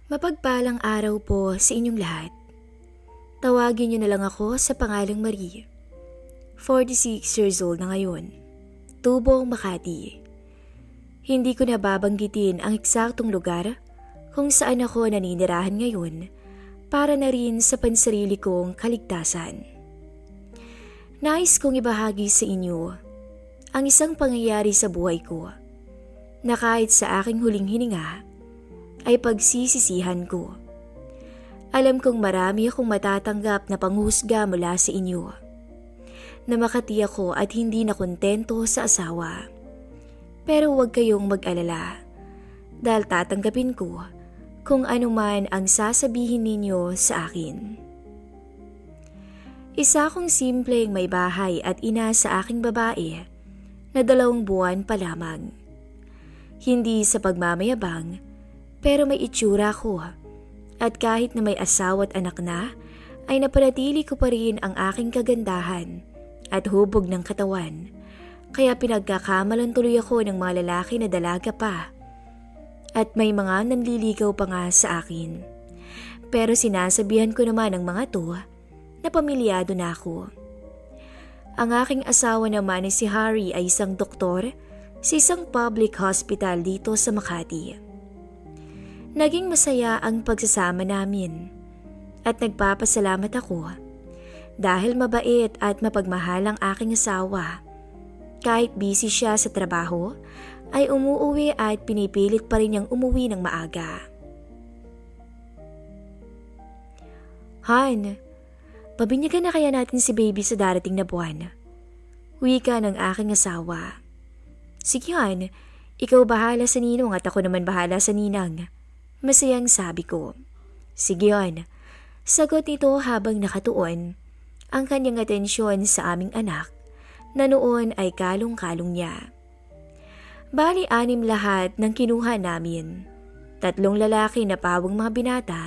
Mapagpalang araw po sa inyong lahat. Tawagin niyo na lang ako sa pangalang Marie. 46 years old na ngayon. Tubong, Makati. Hindi ko na babanggitin ang eksaktong lugar kung saan ako naninirahan ngayon para na rin sa pansarili kong kaligtasan. Nais kong ibahagi sa inyo ang isang pangyayari sa buhay ko na kahit sa aking huling hininga ay pagsisisihan ko. Alam kong marami akong matatanggap na panghusga mula sa inyo. Na makati ako at hindi na kontento sa asawa. Pero huwag kayong mag-alala dahil tatanggapin ko kung ano man ang sasabihin ninyo sa akin. Isa akong simpleng may bahay at ina sa aking babae na 2 buwan pa lamang. Hindi sa pagmamayabang pero may itsura ko at kahit na may asawa at anak na ay napanatili ko pa rin ang aking kagandahan at hubog ng katawan. Kaya pinagkakamalan tuloy ako ng mga lalaki na dalaga pa. At may mga nanliligaw pa nga sa akin. Pero sinasabihan ko naman ng mga to na pamilyado na ako. Ang aking asawa naman si Harry ay isang doktor sa isang public hospital dito sa Makati. Naging masaya ang pagsasama namin at nagpapasalamat ako dahil mabait at mapagmahal ang aking asawa. Kahit busy siya sa trabaho, ay umuuwi at pinipilit pa rin niyang umuwi ng maaga. Han, pabinyagan na kaya natin si baby sa darating na buwan? Wika ng aking asawa. Sige Han, ikaw bahala sa ninong at ako naman bahala sa ninang. Masayang sabi ko. Sige Han, sagot nito habang nakatuon ang kanyang atensyon sa aming anak na noon ay kalong-kalong niya. Bali 6 lahat ng kinuha namin. 3 lalaki na pawang mga binata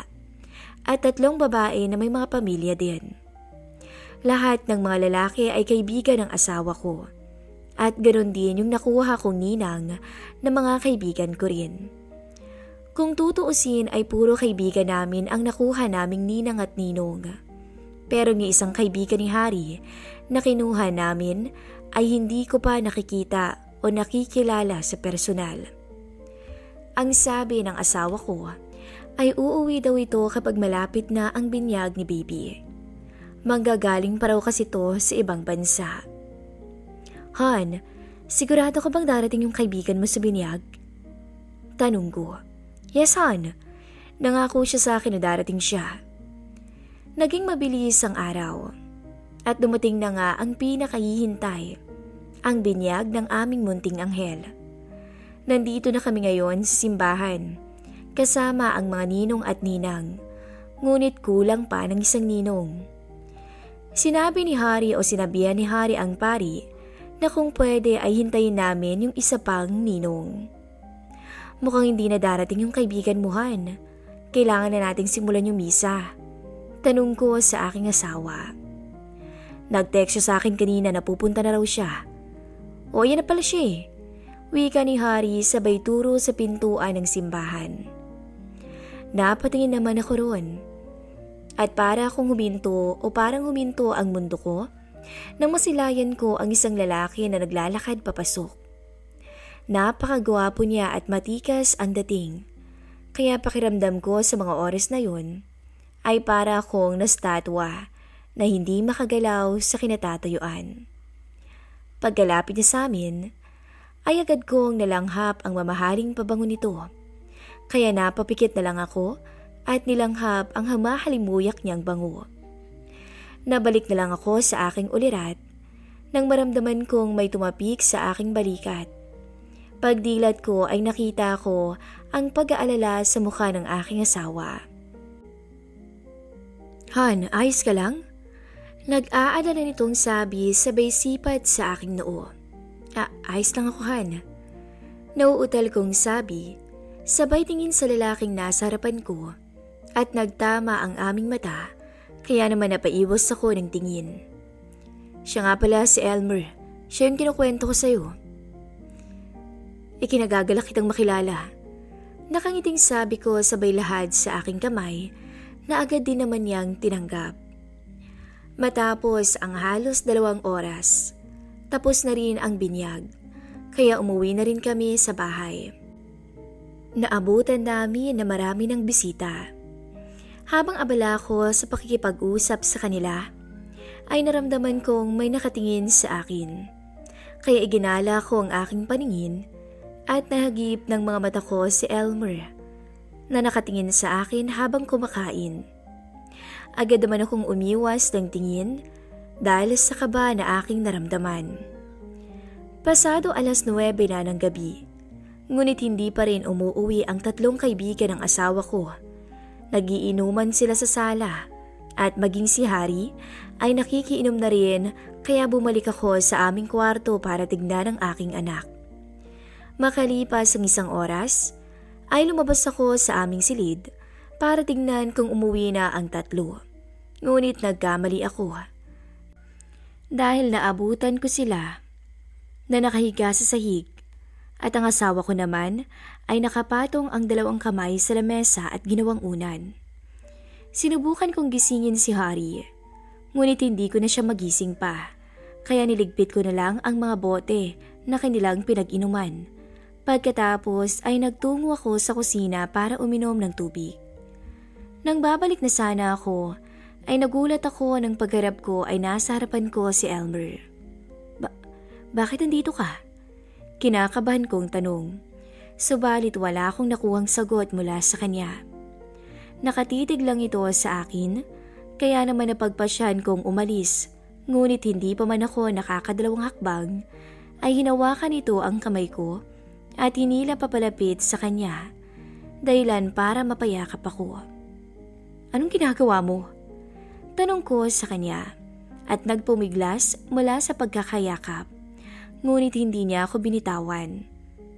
at 3 babae na may mga pamilya din. Lahat ng mga lalaki ay kaibigan ng asawa ko at ganoon din yung nakuha kong ninang na mga kaibigan ko rin. Kung tutuusin ay puro kaibigan namin ang nakuha naming ninang at ninong. Pero ng isang kaibigan ni Harry na kinuha namin ay hindi ko pa nakikita o nakikilala sa personal. Ang sabi ng asawa ko ay uuwi daw ito kapag malapit na ang binyag ni baby. Manggagaling pa raw kasi ito sa ibang bansa. Han, sigurado ka bang darating yung kaibigan mo sa binyag? Tanong ko. Yes, Han. Nangako siya sa akin na darating siya. Naging mabilis ang araw at dumating na nga ang pinakahihintay, ang binyag ng aming munting anghel. Nandito na kami ngayon sa simbahan, kasama ang mga ninong at ninang, ngunit kulang pa ng isang ninong. Sinabi ni Harry o sinabihan ni Harry ang pari na kung pwede ay hintayin namin yung isa pang ninong. Mukhang hindi na darating yung kaibigan mo, Han. Kailangan na nating simulan yung misa. Tanong ko sa aking asawa. Nag-text siya sa akin kanina na pupunta na raw siya. O yan na pala siya eh. Wika ni Harry sabay turo sa pintuan ng simbahan. Napatingin naman ako roon. At para akong huminto o parang huminto ang mundo ko, nang masilayan ko ang isang lalaki na naglalakad papasok. Napakagwapo niya at matikas ang dating. Kaya pakiramdam ko sa mga oras na yun ay para akong nastatwa na hindi makagalaw sa kinatatayuan. Pagkalapit niya sa amin, ay agad kong nalanghap ang mamahaling pabango nito. Kaya napapikit na lang ako at nilanghap ang hamahalimuyak niyang bango. Nabalik na lang ako sa aking ulirat nang maramdaman kong may tumapik sa aking balikat. Pagdilat ko ay nakita ko ang pag-aalala sa mukha ng aking asawa. Han, ayos ka lang? Nag-aalala nitong sabi sabay sipat sa aking noo. Ayos lang ako, Han. Nauutal kong sabi, sabay tingin sa lalaking nasa harapan ko at nagtama ang aming mata kaya naman napaiwas ako ng tingin. Siya nga pala si Elmer, siya yung kinukwento ko sa'yo. Ikinagagalak kitang makilala. Nakangiting sabi ko sabay lahad sa aking kamay na agad din naman niyang tinanggap. Matapos ang halos 2 oras, tapos na rin ang binyag, kaya umuwi na rin kami sa bahay. Naabutan namin na marami ng bisita. Habang abala ko sa pakikipag-usap sa kanila, ay naramdaman kong may nakatingin sa akin. Kaya iginala ko ang aking paningin at nahagip ng mga mata ko si Elmer na nakatingin sa akin habang kumakain. Agad naman akong umiwas ng tingin dahil sa kaba na aking naramdaman. Pasado 9:00 na ng gabi, ngunit hindi pa rin umuuwi ang 3 kaibigan ng asawa ko. Nagiinuman sila sa sala at maging si Harry ay nakikiinom na rin, kaya bumalik ako sa aming kwarto para tignan ang aking anak. Makalipas ang 1 oras, ay lumabas ako sa aming silid para tignan kung umuwi na ang 3. Ngunit nagkamali ako. Dahil naabutan ko sila na nakahiga sa sahig at ang asawa ko naman ay nakapatong ang 2 kamay sa lamesa at ginawang unan. Sinubukan kong gisingin si Harry, ngunit hindi ko na siya magising pa, kaya niligpit ko na lang ang mga bote na kanilang pinag-inuman. Pagkatapos ay nagtungo ako sa kusina para uminom ng tubig. Nang babalik na sana ako, ay nagulat ako nang pagharap ko ay nasa harapan ko si Elmer. Bakit nandito ka? Kinakabahan kong tanong. Subalit wala akong nakuhang sagot mula sa kanya. Nakatitig lang ito sa akin, kaya naman napagpasyan kong umalis. Ngunit hindi pa man ako nakakadalawang hakbang, ay hinawakan ito ang kamay ko at hinila papalapit sa kanya, dahilan para mapayakap ako. Anong ginagawa mo? Tanong ko sa kanya at nagpumiglas mula sa pagkakayakap. Ngunit hindi niya ako binitawan.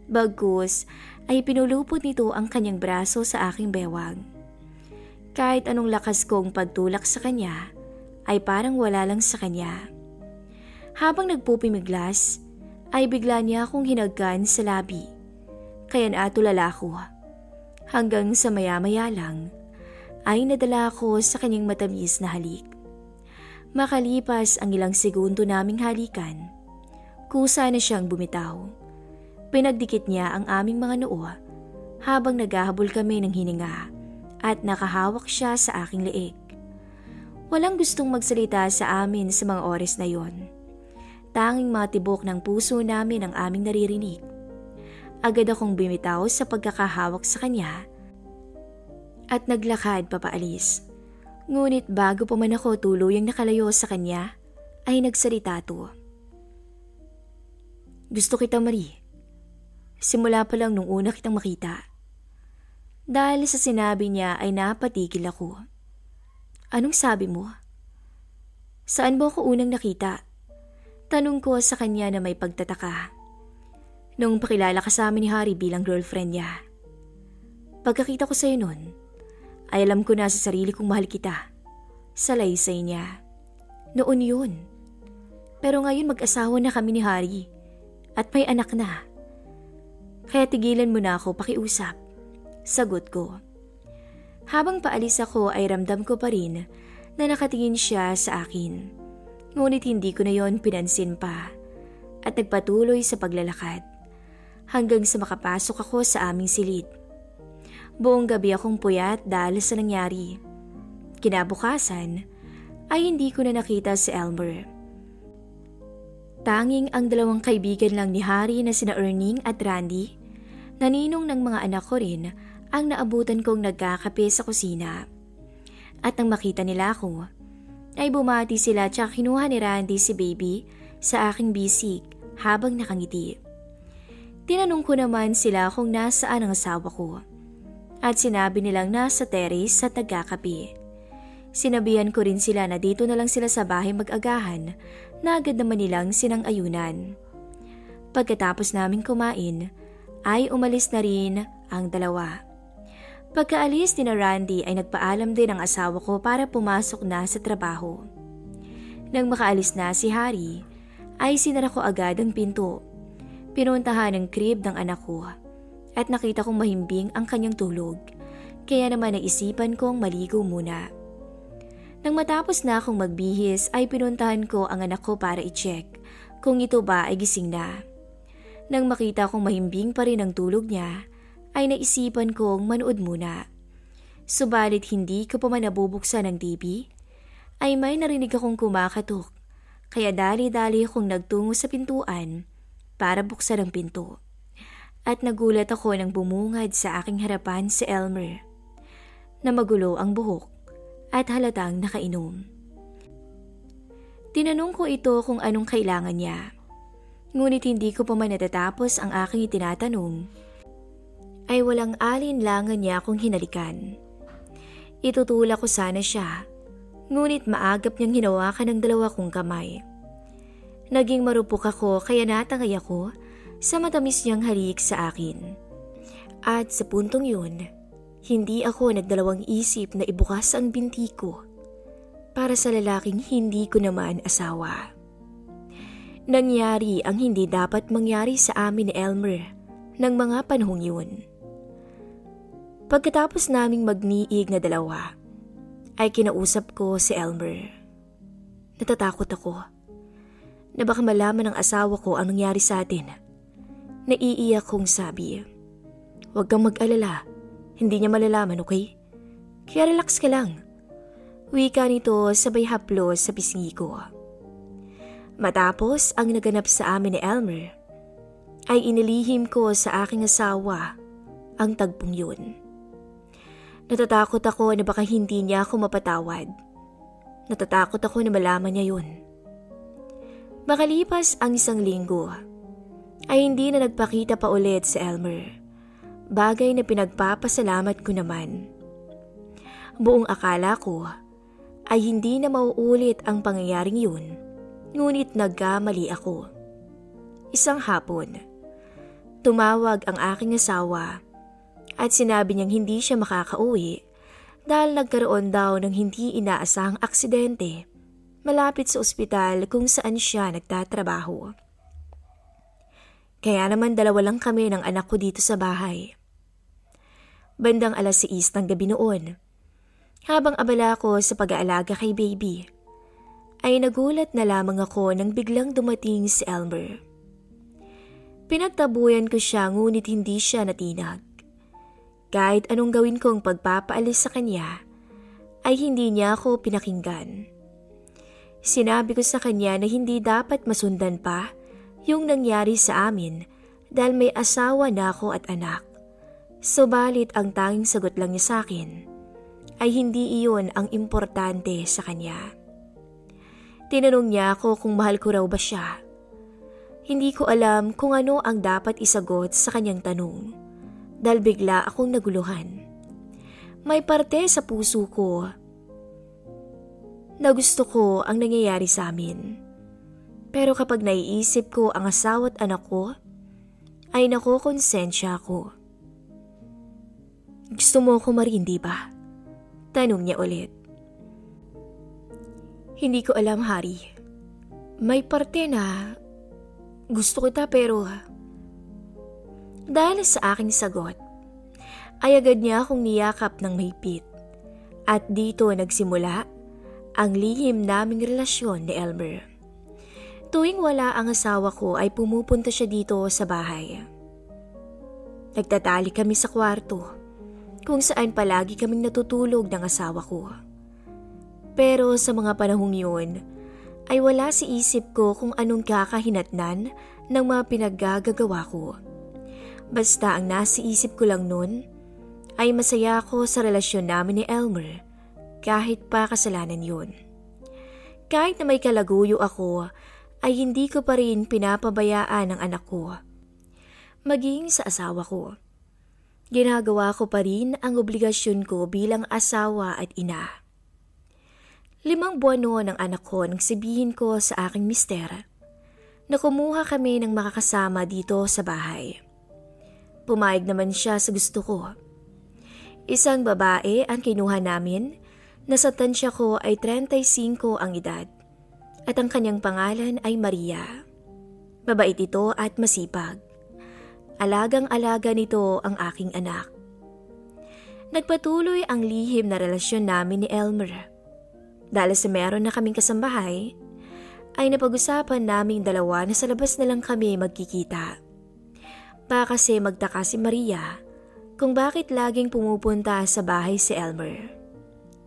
Bagkus ay pinulupot nito ang kanyang braso sa aking bewang. Kahit anong lakas kong pagtulak sa kanya, ay parang wala lang sa kanya. Habang nagpupimiglas, ay bigla niya akong hinagkan sa labi. Kaya natulala ko. Hanggang sa maya-maya lang, ay nadala ako sa kanyang matamis na halik. Makalipas ang ilang segundo naming halikan, kusa na siyang bumitaw. Pinagdikit niya ang aming mga noo habang naghahabol kami ng hininga at nakahawak siya sa aking leeg. Walang gustong magsalita sa amin sa mga oras na yon. Tanging mga tibok ng puso namin ang aming naririnig. Agad akong bumitaw sa pagkakahawak sa kanya at naglakad papaalis. Ngunit bago pa man ako tuluyang nakalayo sa kanya, ay nagsalita to. Gusto kita, Marie. Simula pa lang nung una kitang makita. Dahil sa sinabi niya ay napatigil ako. Anong sabi mo? Saan mo ako unang nakita? Tanong ko sa kanya na may pagtataka. Nung pakilala ka sa amin ni Harry bilang girlfriend niya. Pagkakita ko sa'yo nun, ay alam ko na sa sarili kong mahal kita. Salaysay niya. Noon yun. Pero ngayon mag-asawa na kami ni Harry at may anak na. Kaya tigilan mo na ako pakiusap. Sagot ko. Habang paalis ako ay ramdam ko pa rin na nakatingin siya sa akin. Ngunit hindi ko na yon pinansin pa at nagpatuloy sa paglalakad hanggang sa makapasok ako sa aming silid. Buong gabi akong puyat dahil sa nangyari. Kinabukasan ay hindi ko na nakita si Elmer. Tanging ang 2 kaibigan lang ni Harry na sina Erning at Randy, na ninong ng mga anak ko rin, ang naabutan kong nagkakape sa kusina. At nang makita nila ako, ay bumati sila tsaka kinuha ni Randy si Baby sa aking bisig habang nakangiti. Tinanong ko naman sila kung nasaan ang asawa ko. At sinabi nilang nasa terrace at nagkakape. Sinabihan ko rin sila na dito na lang sila sa bahay mag-agahan na agad naman nilang sinang-ayunan. Pagkatapos naming kumain, ay umalis na rin ang 2. Pagkaalis ni Randy ay nagpaalam din ang asawa ko para pumasok na sa trabaho. Nang makaalis na si Harry, ay sinara ko agad ang pinto. Pinuntahan ang crib ng anak ko at nakita kong mahimbing ang kanyang tulog, kaya naman naisipan kong maligo muna. Nang matapos na akong magbihis ay pinuntahan ko ang anak ko para i-check kung ito ba ay gising na. Nang makita kong mahimbing pa rin ang tulog niya, ay naisipan kong manood muna. Subalit hindi ko pa man nabubuksan ang TV, ay may narinig akong kumakatok, kaya dali-dali akong nagtungo sa pintuan para buksan ang pinto. At nagulat ako nang bumungad sa aking harapan si Elmer, na magulo ang buhok at halatang nakainom. Tinanong ko ito kung anong kailangan niya. Ngunit hindi ko pa man natatapos ang aking itinatanong, ay walang alinlangan niya akong hinalikan. Itutulak ko sana siya, ngunit maagap niyang hinawakan ng dalawa kong kamay. Naging marupok ako kaya natangay ako sa matamis niyang halik sa akin. At sa puntong yun, hindi ako nagdalawang isip na ibukas ang binti ko para sa lalaking hindi ko naman asawa. Nangyari ang hindi dapat mangyari sa amin ni Elmer ng mga panahong yun. Pagkatapos naming magniig na dalawa, ay kinausap ko si Elmer. Natatakot ako na baka malaman ng asawa ko ang nangyari sa atin. Naiiyak kong sabi, "Huwag kang mag-alala. Hindi niya malalaman, okay? Kaya relax ka lang." Wika nito sabay haplos sa pisngi ko. Matapos ang naganap sa amin ni Elmer, ay inilihim ko sa aking asawa ang tagpong yun. Natatakot ako na baka hindi niya ako mapatawad. Natatakot ako na malaman niya yun. Makalipas ang 1 linggo, ay hindi na nagpakita pa ulit si Elmer. Bagay na pinagpapasalamat ko naman. Buong akala ko ay hindi na mauulit ang pangyayaring yun, ngunit nagkamali ako. Isang hapon, tumawag ang aking asawa at sinabi niyang hindi siya makakauwi dahil nagkaroon daw ng hindi inaasahang aksidente malapit sa ospital kung saan siya nagtatrabaho. Kaya naman 2 lang kami ng anak ko dito sa bahay. Bandang 6:00 ng gabi noon, habang abala ko sa pag-aalaga kay baby, ay nagulat na lamang ako nang biglang dumating si Elmer. Pinagtabuyan ko siya ngunit hindi siya natinag. Kahit anong gawin kong pagpapaalis sa kanya, ay hindi niya ako pinakinggan. Sinabi ko sa kanya na hindi dapat masundan pa yung nangyari sa amin dahil may asawa na ako at anak. Subalit ang tanging sagot lang niya sa akin ay hindi iyon ang importante sa kanya. Tinanong niya ako kung mahal ko raw ba siya. Hindi ko alam kung ano ang dapat isagot sa kanyang tanong dahil bigla akong naguluhan. May parte sa puso ko na gusto ko ang nangyayari sa amin. Pero kapag naiisip ko ang asawa at anak ko, ay nakokonsensya ako. "Gusto mo ako marin, di ba?" Tanong niya ulit. Hindi ko alam, Hari. May parte na gusto kita pero... Dahil sa aking sagot, ay agad niya akong niyakap ng mahigpit. At dito nagsimula ang lihim naming relasyon ni Elmer. Tuwing wala ang asawa ko ay pumupunta siya dito sa bahay. Nagtatali kami sa kwarto, kung saan palagi kaming natutulog ng asawa ko. Pero sa mga panahong yun, ay wala sa isip ko kung anong kakahinatnan ng mga pinaggagawa ko. Basta ang nasa isip ko lang nun, ay masaya ako sa relasyon namin ni Elmer kahit pa kasalanan yun. Kahit na may kalaguyo ako, ay hindi ko pa rin pinapabayaan ang anak ko. Maging sa asawa ko. Ginagawa ko pa rin ang obligasyon ko bilang asawa at ina. 5 buwan noon ang anak ko nang sabihin ko sa aking mister na kumuha kami ng makakasama dito sa bahay. Pumayag naman siya sa gusto ko. Isang babae ang kinuha namin na sa tansya ko ay 35 ang edad at ang kanyang pangalan ay Maria. Mabait ito at masipag. alagang-alaga nito ang aking anak. Nagpatuloy ang lihim na relasyon namin ni Elmer. Dahil sa meron na kaming kasambahay, ay napag-usapan naming dalawa na sa labas na lang kami magkikita. Baka kasi magtaka si Maria kung bakit laging pumupunta sa bahay si Elmer.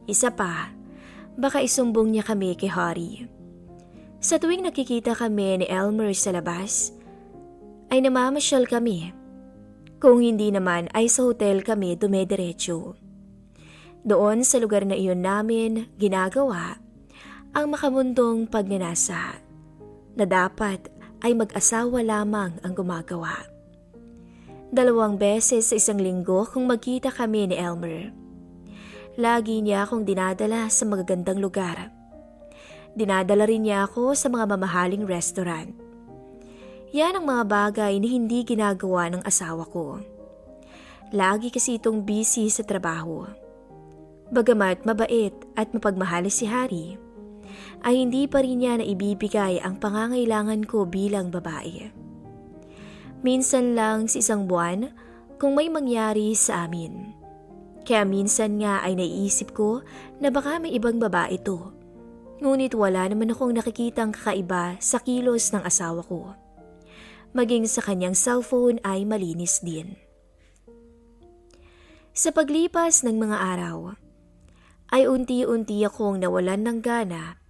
Isa pa, baka isumbong niya kami kay Harry. Sa tuwing nakikita kami ni Elmer sa labas, ay namamasyal kami. Kung hindi naman ay sa hotel kami dumediretso. Doon sa lugar na iyon namin ginagawa ang makamundong pagnanasa na dapat ay mag-asawa lamang ang gumagawa. 2 beses sa isang linggo kung magkita kami ni Elmer. Lagi niya akong dinadala sa magagandang lugar. Dinadala rin niya ako sa mga mamahaling restaurant. Yan ang mga bagay na hindi ginagawa ng asawa ko. Lagi kasi itong busy sa trabaho. Bagamat mabait at mapagmahal si Harry, ay hindi pa rin niya naibibigay ang pangangailangan ko bilang babae. Minsan lang sa isang buwan kung may mangyari sa amin. Kaya minsan nga ay naiisip ko na baka may ibang babae to. Ngunit wala naman akong nakikitang kakaiba sa kilos ng asawa ko. Maging sa kanyang cellphone ay malinis din. Sa paglipas ng mga araw, ay unti-unti akong nawalan ng gana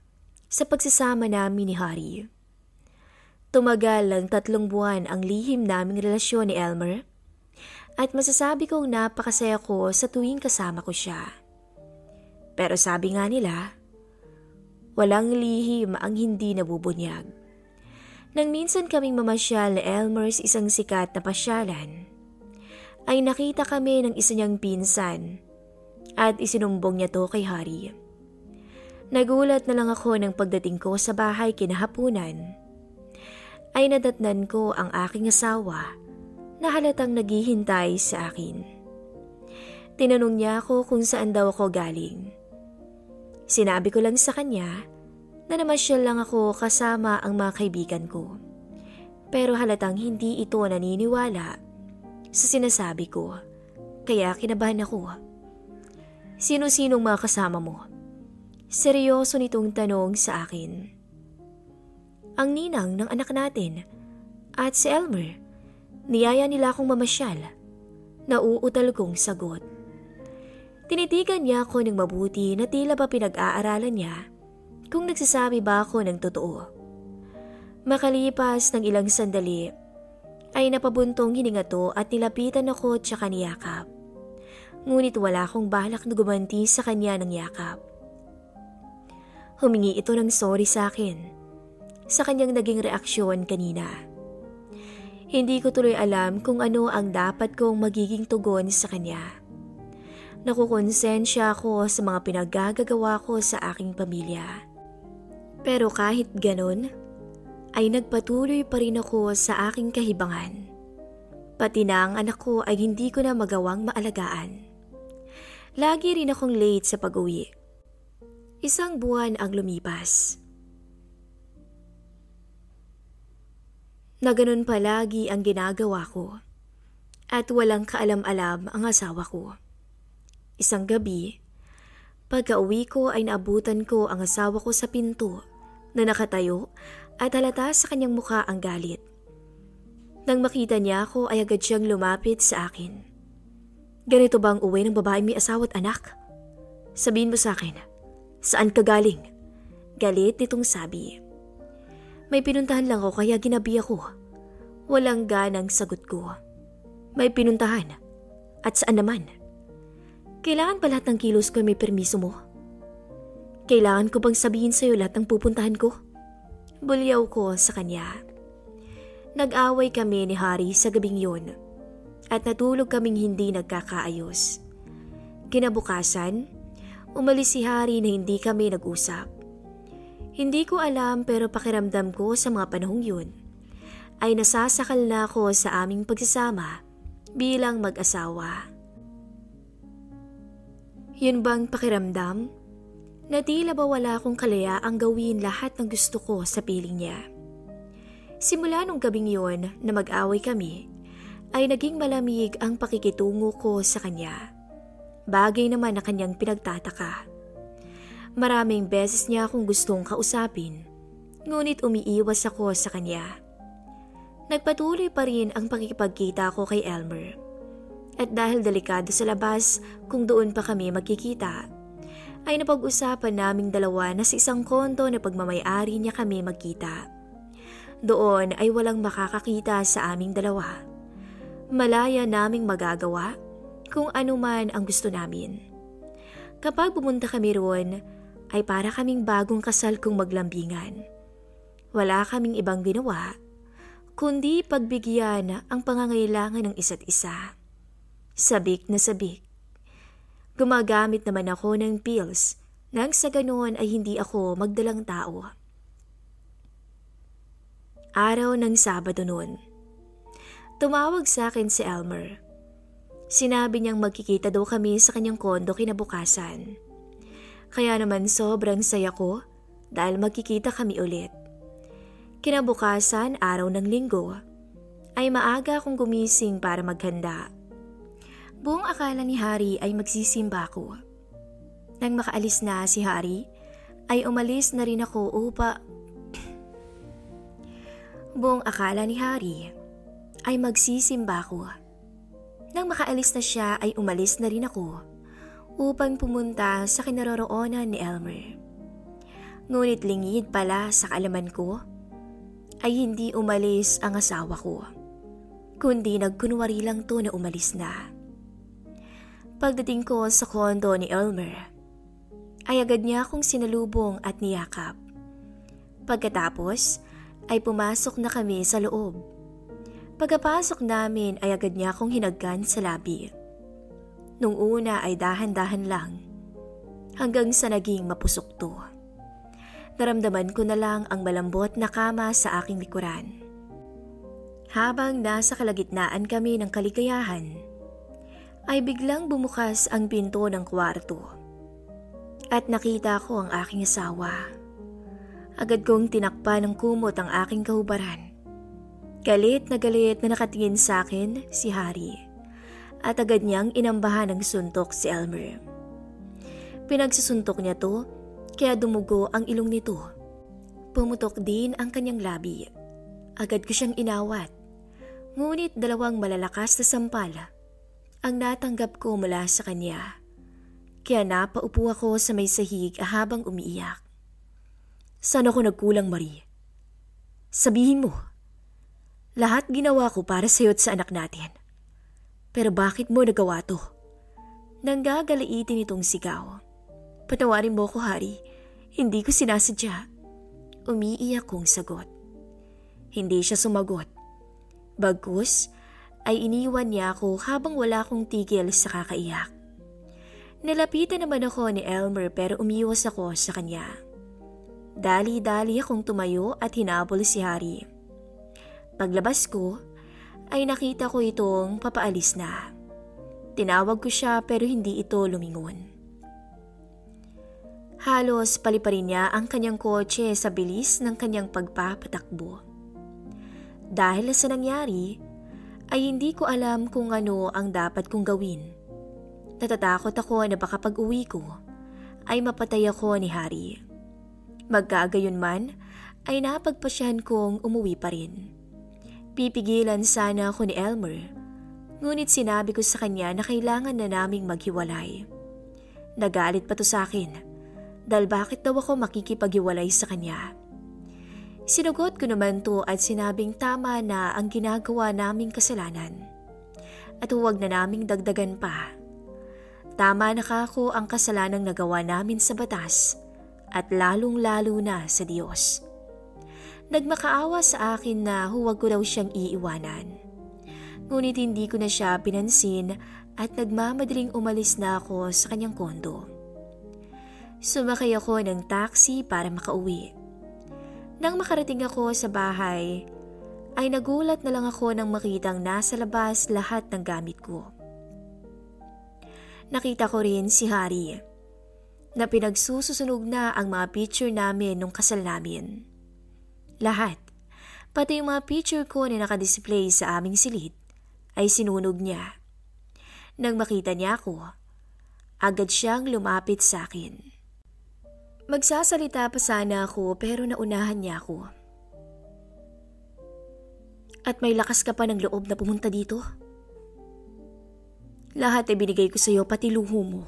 sa pagsasama namin ni Harry. Tumagal lang 3 buwan ang lihim naming relasyon ni Elmer at masasabi kong napakasaya ko sa tuwing kasama ko siya. Pero sabi nga nila, walang lihim ang hindi nabubunyag. Nang minsan kaming mamasyal ni Elmer sa isang sikat na pasyalan, ay nakita kami ng isa niyang pinsan at isinumbong niya to kay Harry. Nagulat na lang ako ng pagdating ko sa bahay kinahapunan. Ay nadatnan ko ang aking asawa na halatang naghihintay sa akin. Tinanong niya ako kung saan daw ako galing. Sinabi ko lang sa kanya na namasyal lang ako kasama ang mga kaibigan ko. Pero halatang hindi ito naniniwala sa sinasabi ko, kaya kinabahan ako. Sino-sinong mga kasama mo? Seryoso nitong tanong sa akin. Ang ninang ng anak natin at si Elmer. Niyaya nila akong mamasyal. Nauutal kong sagot. Tinitigan niya ako ng mabuti na tila ba pinag-aaralan niya kung nagsasabi ba ako ng totoo. Makalipas ng ilang sandali, ay napabuntong hininga to at nilapitan ako tsaka niyakap. Ngunit wala akong balak na gumanti sa kanya ng yakap. Humingi ito ng sorry sa akin sa kanyang naging reaksyon kanina. Hindi ko tuloy alam kung ano ang dapat kong magiging tugon sa kanya. Nakukonsensya ako sa mga pinaggagawa ko sa aking pamilya. Pero kahit ganun, ay nagpatuloy pa rin ako sa aking kahibangan. Pati na ang anak ko ay hindi ko na magawang maalagaan. Lagi rin akong late sa pag-uwi. 1 buwan ang lumipas. Na ganun palagi ang ginagawa ko at walang kaalam-alam ang asawa ko. Isang gabi, pagka-uwi ko ay naabutan ko ang asawa ko sa pinto na nakatayo at halata sa kanyang mukha ang galit. Nang makita niya ako ay agad siyang lumapit sa akin. Ganito ba ang uwi ng babaeng may asawa at anak? Sabihin mo sa akin, saan ka galing? Galit nitong sabi. May pinuntahan lang ako kaya ginabi ako. Walang ganang sagot ko. May pinuntahan? At saan naman? Kailangan ba lahat ng kilos ko may permiso mo? Kailangan ko bang sabihin sa'yo lahat ng pupuntahan ko? Bulyaw ko sa kanya. Nag-away kami ni Harry sa gabing yun at natulog kaming hindi nagkakaayos. Kinabukasan, umalis si Harry na hindi kami nag-usap. Hindi ko alam pero pakiramdam ko sa mga panahong yun ay nasasakal na ako sa aming pagsasama bilang mag-asawa. Yun bang pakiramdam? Na tila ba wala akong kalayaang gawin lahat ng gusto ko sa piling niya. Simula nung gabing yun na mag-away kami, ay naging malamig ang pakikitungo ko sa kanya. Bagay naman na kanyang pinagtataka. Maraming beses niya akong gustong kausapin, ngunit umiiwas ako sa kanya. Nagpatuloy pa rin ang pakikipagkita ko kay Elmer. At dahil delikado sa labas kung doon pa kami magkikita, ay napag-usapan naming dalawa na sa isang kondo na pagmamayari niya kami magkita. Doon ay walang makakakita sa aming dalawa. Malaya naming magagawa kung ano man ang gusto namin. Kapag pumunta kami roon, ay para kaming bagong kasal kung maglambingan. Wala kaming ibang ginawa, kundi pagbigyan ang pangangailangan ng isa't isa. Sabik na sabik. Gumagamit naman ako ng pills nang sa ganoon ay hindi ako magdalang tao. Araw ng Sabado noon. Tumawag sa akin si Elmer. Sinabi niyang magkikita daw kami sa kanyang kondo kinabukasan. Kaya naman sobrang saya ko dahil magkikita kami ulit. Kinabukasan, araw ng Linggo, ay maaga akong gumising para maghanda. Buong akala ni Harry ay magsisimba ako. Nang makaalis na si Harry, ay umalis na rin ako Buong akala ni Harry ay magsisimba ako. Nang makaalis na siya ay umalis na rin ako upang pumunta sa kinaroroonan ni Elmer. Ngunit lingid pala sa kaalaman ko ay hindi umalis ang asawa ko, kundi nagkunwari lang to na umalis na. Pagdating ko sa kondo ni Elmer, ay agad niya akong sinalubong at niyakap. Pagkatapos ay pumasok na kami sa loob. Pagkapasok namin ay agad niya akong hinagkan sa labi. Nung una ay dahan-dahan lang, hanggang sa naging mapusok to. Naramdaman ko na lang ang malambot na kama sa aking likuran. Habang nasa kalagitnaan kami ng kaligayahan, ay biglang bumukas ang pinto ng kwarto. At nakita ko ang aking asawa. Agad kong tinakpan ng kumot ang aking kahubaran. Galit na nakatingin sa akin si Harry. At agad niyang inambahan ng suntok si Elmer. Pinagsusuntok niya to, kaya dumugo ang ilong nito. Pumutok din ang kanyang labi. Agad ko siyang inawat. Ngunit dalawang malalakas na sampal ang natanggap ko mula sa kanya. Kaya napaupo ako sa may sahig habang umiiyak. Saan ako nagkulang, Marie? Sabihin mo. Lahat ginawa ko para sa'yo at sa anak natin. Pero bakit mo nagawa to? Nanggagaliitin itong sigaw. Patawarin mo ko, Harry. Hindi ko sinasadya. Umiiyak kong sagot. Hindi siya sumagot. Bagkus ay iniwan niya ako habang wala akong tigil sa kakaiyak. Nalapitan naman ako ni Elmer pero umiwas ako sa kanya. Dali-dali akong tumayo at hinabol si Harry. Paglabas ko, ay nakita ko itong papaalis na. Tinawag ko siya pero hindi ito lumingon. Halos paliparin niya ang kanyang kotse sa bilis ng kanyang pagpapatakbo. Dahil sa nangyari, ay hindi ko alam kung ano ang dapat kong gawin. Natatakot ako na baka pag uwi ko, ay mapatay ako ni Harry. Magkagayon man, ay napagpasyahan kong umuwi pa rin. Pipigilan sana ako ni Elmer, ngunit sinabi ko sa kanya na kailangan na naming maghiwalay. Nagalit pa to sa akin, dahil bakit daw ako makikipaghiwalay sa kanya. Sinugot ko naman to at sinabing tama na ang ginagawa naming kasalanan, at huwag na naming dagdagan pa. Tama na kako ang kasalanang nagawa namin sa batas, at lalong-lalo na sa Diyos. Nagmakaawa sa akin na huwag ko daw siyang iiwanan. Ngunit hindi ko na siya pinansin at nagmamadaling umalis na ako sa kanyang kondo. Sumakay ako ng taxi para makauwi. Nang makarating ako sa bahay, ay nagulat na lang ako nang makitang nasa labas lahat ng gamit ko. Nakita ko rin si Harry na pinagsususunog na ang mga picture namin nung kasal namin. Lahat, pati yung mga picture ko na nakadisplay sa aming silid, ay sinunog niya. Nang makita niya ako, agad siyang lumapit sa akin. Magsasalita pa sana ako pero naunahan niya ako. At may lakas ka pa ng loob na pumunta dito? Lahat ay binigay ko sa iyo pati luho mo.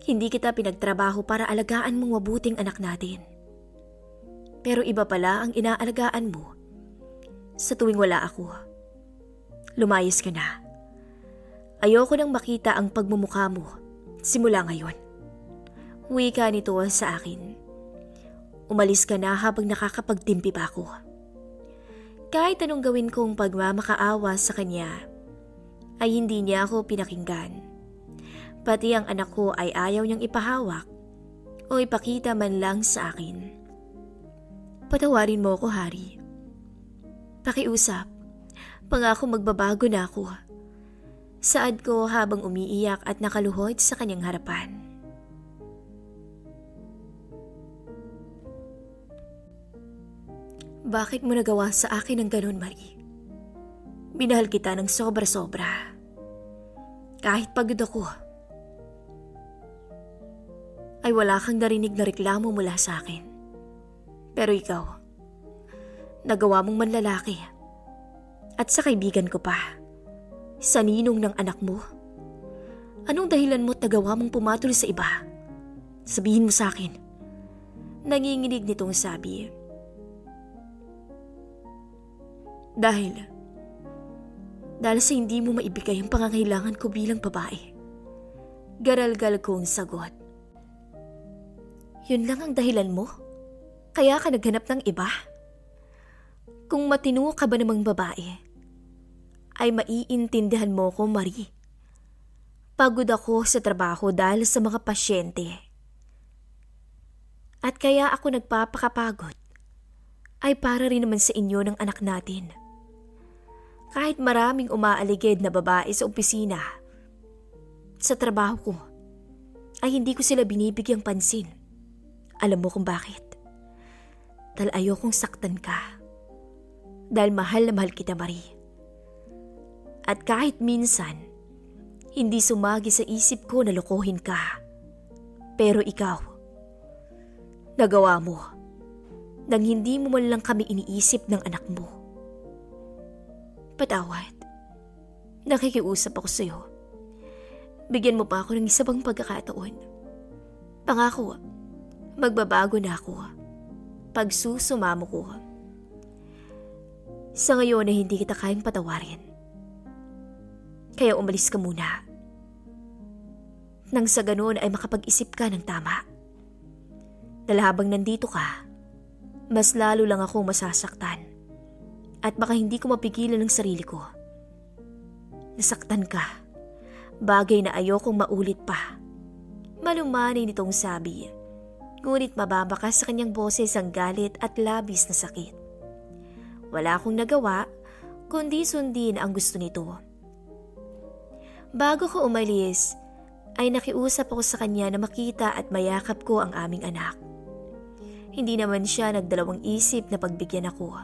Hindi kita pinagtrabaho para alagaan mong mabuting anak natin. Pero iba pala ang inaalagaan mo. Sa tuwing wala ako, lumayas ka na. Ayoko nang makita ang pagmumukha mo simula ngayon. Wika nito sa akin. Umalis ka na habang nakakapagtimpi pa ako. Kahit anong gawin kong pagmamakaawa sa kanya, ay hindi niya ako pinakinggan. Pati ang anak ko ay ayaw niyang ipahawak o ipakita man lang sa akin. Patawarin mo ako, Hari. Pakiusap, pangako magbabago na ako. Saad ko habang umiiyak at nakaluhod sa kanyang harapan. Bakit mo nagawa sa akin ang ganun, Marie? Minahal kita ng sobra-sobra. Kahit pagod ako, ay wala kang narinig na reklamo mula sa akin. Pero ikaw, nagawa mong manlalaki. At sa kaibigan ko pa, sa ninong ng anak mo. Anong dahilan mo't nagawa mong pumatol sa iba? Sabihin mo sa akin. Nanginginig nitong sabi. Dahil sa hindi mo maibigay ang pangangailangan ko bilang babae. Garalgal kong sagot. Yun lang ang dahilan mo? Kaya ka naghanap ng iba? Kung matino ka ba namang babae, ay maiintindihan mo ko, Marie. Pagod ako sa trabaho dahil sa mga pasyente. At kaya ako nagpapakapagod, ay para rin naman sa inyo ng anak natin. Kahit maraming umaaligid na babae sa opisina, sa trabaho ko, ay hindi ko sila binibigyang pansin. Alam mo kung bakit? Dahil ayokong saktan ka. Dahil mahal na mahal kita, Marie. At kahit minsan, hindi sumagi sa isip ko na lokohin ka. Pero ikaw, nagawa mo nang hindi mo man lang kami iniisip ng anak mo. Patawad. Nakikiusap ako sa'yo. Bigyan mo pa ako ng isa pang pagkakataon. Pangako, magbabago na ako. Pagsusumamo ko. Sa ngayon ay hindi kita kayang patawarin. Kaya umalis ka muna. Nang sa ganoon ay makapag-isip ka ng tama. Dahil habang nandito ka, mas lalo lang ako masasaktan. At baka hindi ko mapigilan ang sarili ko. Nasaktan ka. Bagay na ayokong maulit pa. Malumanay nitong sabi. Ngunit mababa sa kanyang boses ang galit at labis na sakit. Wala akong nagawa, kundi sundin ang gusto nito. Bago ko umalis, ay nakiusap ako sa kanya na makita at mayakap ko ang aming anak. Hindi naman siya nagdalawang isip na pagbigyan ako.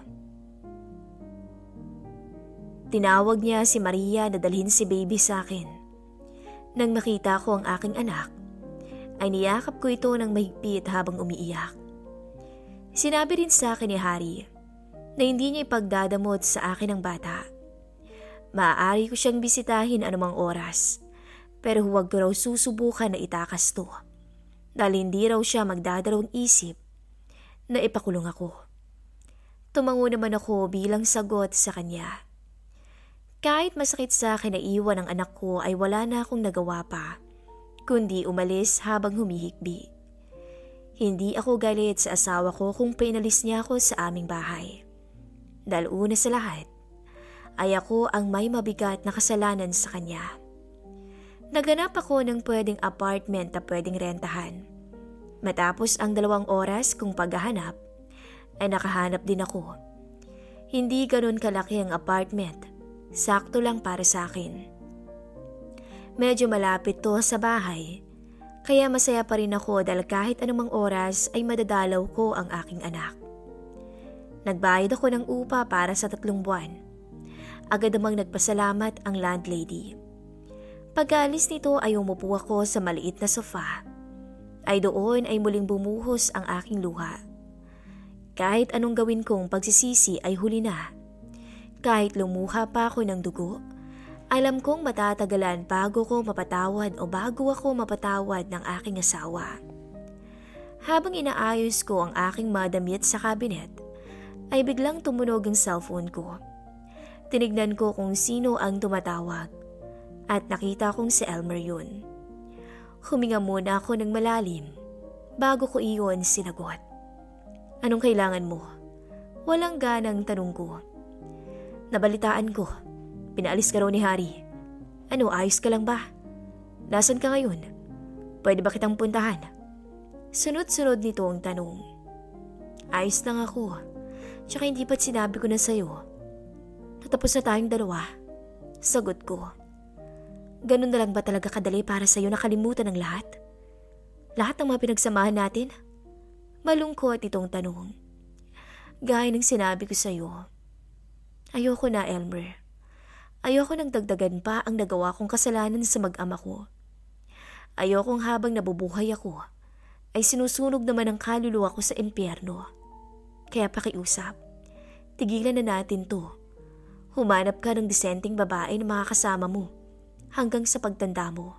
Tinawag niya si Maria na dalhin si baby sa akin. Nang makita ko ang aking anak, ay niyakap ko ito ng mahigpit habang umiiyak. Sinabi rin sa akin ni Hari na hindi niya ipagdadamot sa akin ang bata. Maaari ko siyang bisitahin anumang oras, pero huwag ko raw susubukan na itakas to, dahil hindi raw siya magdadalawang isip na ipakulong ako. Tumango naman ako bilang sagot sa kanya. Kahit masakit sa akin na iwan ang anak ko ay wala na akong nagawa pa, kundi umalis habang humihikbi. Hindi ako galit sa asawa ko kung pinalis niya ako sa aming bahay. Dahil una sa lahat, ay ako ang may mabigat na kasalanan sa kanya. Naganap ako ng pwedeng apartment na pwedeng rentahan. Matapos ang 2 oras kung paghahanap, ay nakahanap din ako. Hindi ganun kalaki ang apartment, sakto lang para sa akin. Medyo malapit to sa bahay, kaya masaya pa rin ako dahil kahit anumang oras ay madadalaw ko ang aking anak. Nagbayad ako ng upa para sa 3 buwan. Agad namang nagpasalamat ang landlady. Pag-aalis nito ay umupo ako sa maliit na sofa. Ay doon ay muling bumuhos ang aking luha. Kahit anong gawin kong pagsisisi ay huli na. Kahit lumuha pa ako ng dugo, alam kong matatagalan bago ko mapatawad o bago ako mapatawad ng aking asawa. Habang inaayos ko ang aking mga damit sa cabinet, ay biglang tumunog ang cellphone ko. Tinignan ko kung sino ang tumatawag at nakita kong si Elmer yun. Huminga muna ako ng malalim bago ko iyon sinagot. Anong kailangan mo? Walang ganang tanong ko. Nabalitaan ko, pinaalis ka raw ni Harry. Ano, ayos ka lang ba? Nasaan ka ngayon? Pwede ba kitang puntahan? Sunod-sunod nito ang tanong. Ayos lang ako. Tsaka hindi ba't sinabi ko na sa'yo? Tatapos na tayong dalawa. Sagot ko. Ganun na lang ba talaga kadali para sa'yo nakalimutan ng lahat? Lahat ng mga pinagsamahan natin? Malungkot itong tanong. Gaya ng sinabi ko sa'yo. Ayoko na, Elmer. Ayoko nang dagdagan pa ang nagawa kong kasalanan sa mag-ama ko. Ayokong habang nabubuhay ako, ay sinusunog naman ang kaluluwa ko sa impyerno. Kaya pakiusap, tigilan na natin to. Humanap ka ng disenteng babae na makakasama mo hanggang sa pagtanda mo.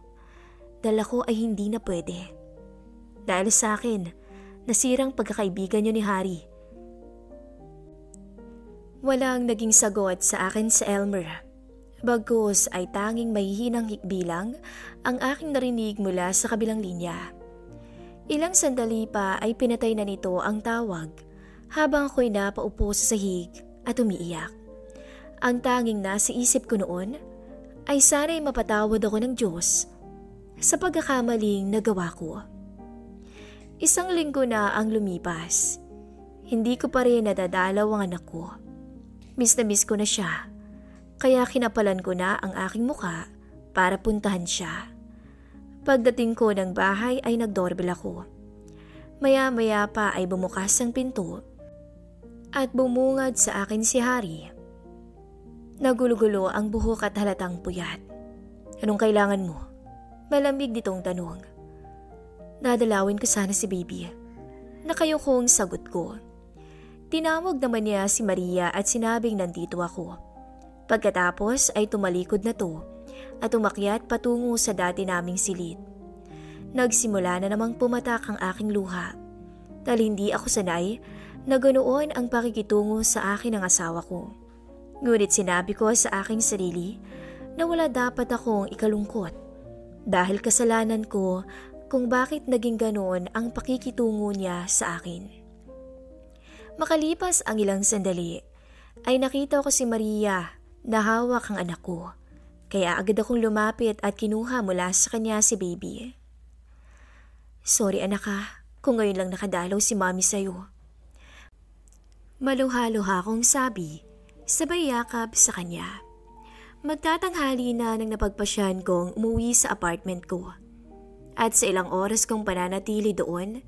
Dahil ako ay hindi na pwede. Dahil sa akin, nasirang pagkakaibigan niyo ni Harry. Walang naging sagot sa akin sa Elmer. Bagkus ay tanging mahihinang hikbilang ang aking narinig mula sa kabilang linya. Ilang sandali pa ay pinatay na nito ang tawag habang ako'y napaupo sa sahig at umiiyak. Ang tanging nasa isip ko noon ay sana'y mapatawad ako ng Diyos sa pagkakamaling nagawa ko. Isang linggo na ang lumipas. Hindi ko pa rin nadadalaw ang anak ko. Miss na miss ko na siya, kaya kinapalan ko na ang aking muka para puntahan siya. Pagdating ko ng bahay ay nag-doorbell ako. Maya-maya pa ay bumukas ang pinto at bumungad sa akin si Harry. Nagulo-gulo ang buhok at halatang puyat. Anong kailangan mo? Malamig nitong tanong. Dadalawin ko sana si baby. Nakayokong sagot ko. Tinawag naman niya si Maria at sinabing nandito ako. Pagkatapos ay tumalikod na to at umakyat patungo sa dati naming silid. Nagsimula na namang pumatak ang aking luha dahil hindi ako sanay na ganoon ang pakikitungo sa akin ng asawa ko. Ngunit sinabi ko sa aking sarili na wala dapat akong ikalungkot dahil kasalanan ko kung bakit naging ganoon ang pakikitungo niya sa akin. Makalipas ang ilang sandali ay nakita ko si Maria na hawak ang anak ko, kaya agad akong lumapit at kinuha mula sa kanya si baby. Sorry anak kung ngayon lang nakadalaw si mami sa'yo. Maluha-luha akong sabi, sabay yakap sa kanya. Magtatanghali na nang napagpasyan kong umuwi sa apartment ko. At sa ilang oras kong pananatili doon,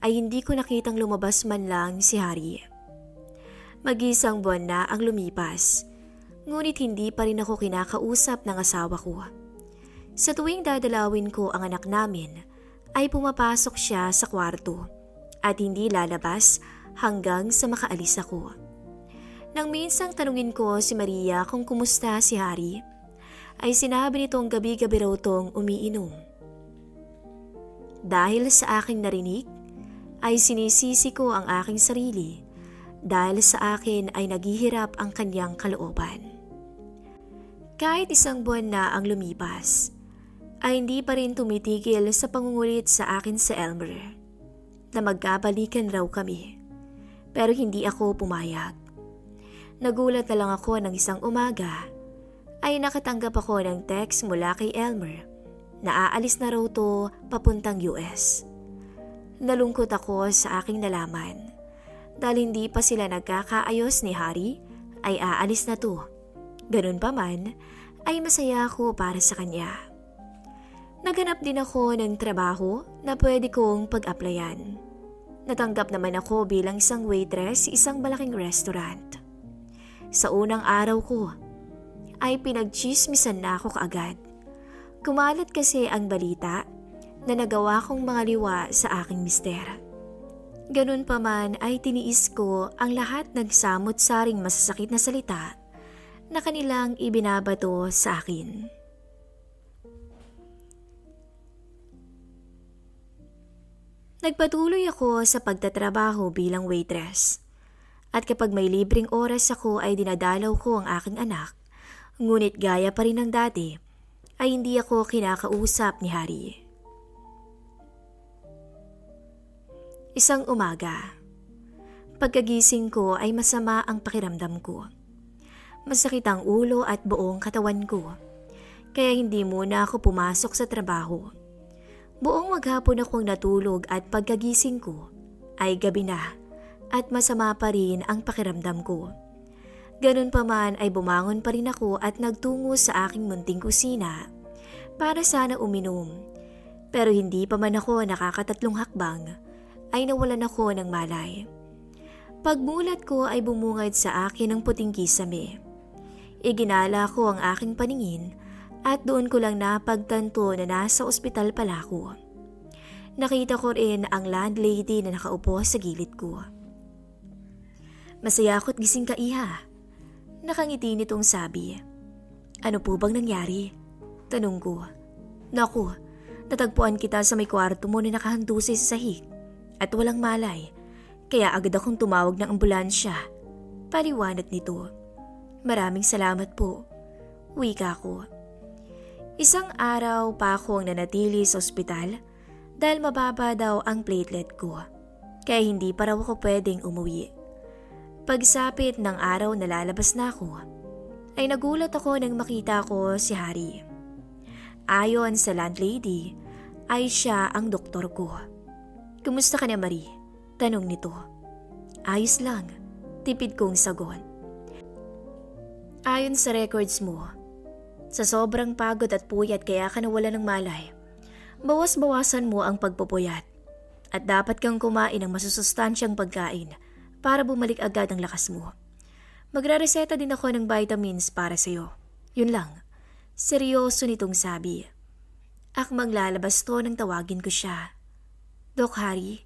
ay hindi ko nakitang lumabas man lang si Harry. Mag-isang buwan na ang lumipas, ngunit hindi pa rin ako kinakausap ng asawa ko. Sa tuwing dadalawin ko ang anak namin, ay pumapasok siya sa kwarto at hindi lalabas hanggang sa makaalis ako. Nang minsang tanungin ko si Maria kung kumusta si Harry, ay sinabi nitong gabi-gabi raw tong umiinom. Dahil sa aking narinig, ay sinisisi ko ang aking sarili dahil sa akin ay naghihirap ang kanyang kalooban. Kahit isang buwan na ang lumipas, ay hindi pa rin tumitigil sa pangungulit sa akin sa Elmer na magkabalikan raw kami, pero hindi ako pumayag. Nagulat na lang ako ng isang umaga ay nakatanggap ako ng text mula kay Elmer na aalis na raw to papuntang US. Nalungkot ako sa aking nalaman dahil hindi pa sila nagkakaayos ni Harry ay aalis na to. Ganun pa man ay masaya ako para sa kanya. Naganap din ako ng trabaho na pwede kong pag-applyan. Natanggap naman ako bilang isang waitress sa isang malaking restaurant. Sa unang araw ko, ay pinagchismisan na ako kaagad. Kumalat kasi ang balita na nagawa kong mga liwa sa aking mister. Ganun pa man ay tiniis ko ang lahat ng samot-saring masasakit na salita na kanilang ibinabato sa akin. Nagpatuloy ako sa pagtatrabaho bilang waitress. At kapag may libreng oras ako ay dinadalaw ko ang aking anak, ngunit gaya pa rin ng dati ay hindi ako kinakausap ni Harry. Isang umaga, pagkagising ko ay masama ang pakiramdam ko. Masakit ang ulo at buong katawan ko, kaya hindi muna ako pumasok sa trabaho. Buong maghapon akong natulog at pagkagising ko ay gabi na at masama pa rin ang pakiramdam ko. Ganun pa man ay bumangon pa rin ako at nagtungo sa aking munting kusina para sana uminom. Pero hindi pa man ako nakakatatlong hakbang ay nawalan ako ng malay. Pagmulat ko ay bumungad sa akin ang puting kisame. Iginala ko ang aking paningin at doon ko lang napagtanto na nasa ospital pala ako. Nakita ko rin ang landlady na nakaupo sa gilid ko. Masaya ako't gising ka, iha. Nakangiti nitong sabi. Ano po bang nangyari? Tanong ko. Naku, natagpuan kita sa may kwarto mo na nakahandusay sa sahig at walang malay. Kaya agad akong tumawag ng ambulansya. Paliwanag nito. Maraming salamat po. Wika ko. Isang araw pa akong nanatili sa ospital dahil mababa daw ang platelet ko. Kaya hindi pa raw ako pwedeng umuwi. Pagsapit ng araw na lalabas na ako, ay nagulat ako nang makita ko si Harry. Ayon sa landlady, ay siya ang doktor ko. Kumusta ka na, Marie? Tanong nito. Ayos lang, tipid kong sagot. Ayon sa records mo, sa sobrang pagod at puyat kaya ka nawala ng malay, bawas-bawasan mo ang pagpupuyat at dapat kang kumain ng masusustansyang pagkain para bumalik agad ang lakas mo. Magre-reseta din ako ng vitamins para sa'yo. Yun lang. Seryoso nitong sabi. Akmang lalabas to nang tawagin ko siya. Doc Harry,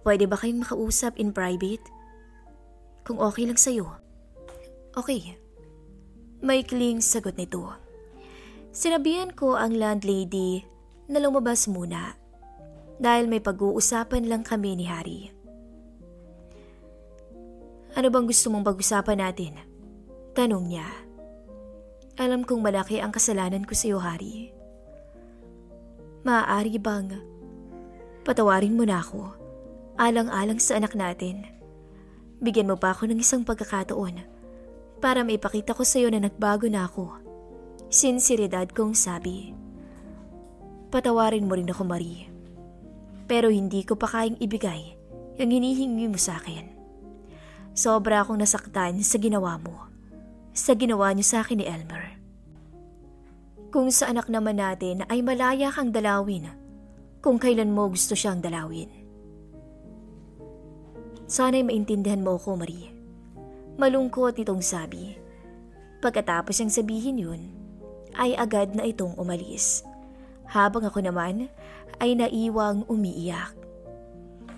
pwede ba kayong makausap in private? Kung okay lang sa'yo. Okay. Maikling sagot nito. Sinabihan ko ang landlady na lumabas muna dahil may pag-uusapan lang kami ni Harry. Ano bang gusto mong pag-usapan natin? Tanong niya. Alam kong malaki ang kasalanan ko sa iyo, Harry. Maaari bang patawarin mo na ako alang-alang sa anak natin? Bigyan mo pa ako ng isang pagkakataon para maipakita ko sa iyo na nagbago na ako. Sinseridad kong sabi. Patawarin mo rin ako, Marie. Pero hindi ko pa kayang ibigay yung hinihingi mo sa akin. Sobra akong nasaktan sa ginawa mo. Sa ginawa niyo sa akin ni Elmer. Kung sa anak naman natin ay malaya kang dalawin kung kailan mo gusto siyang dalawin. Sana'y maintindihan mo ako, Marie. Malungkot nitong sabi. Pagkatapos niyang sabihin yun, ay agad na itong umalis. Habang ako naman ay naiwang umiiyak.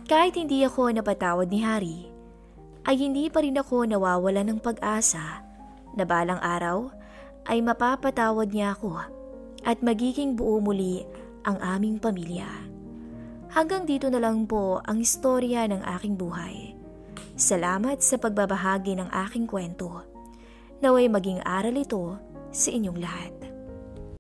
Kahit hindi ako napatawad ni Harry, ay hindi pa rin ako nawawala ng pag-asa na balang araw ay mapapatawad niya ako at magiging buo muli ang aming pamilya. Hanggang dito na lang po ang istorya ng aking buhay. Salamat sa pagbabahagi ng aking kwento. Naway maging aral ito sa inyong lahat.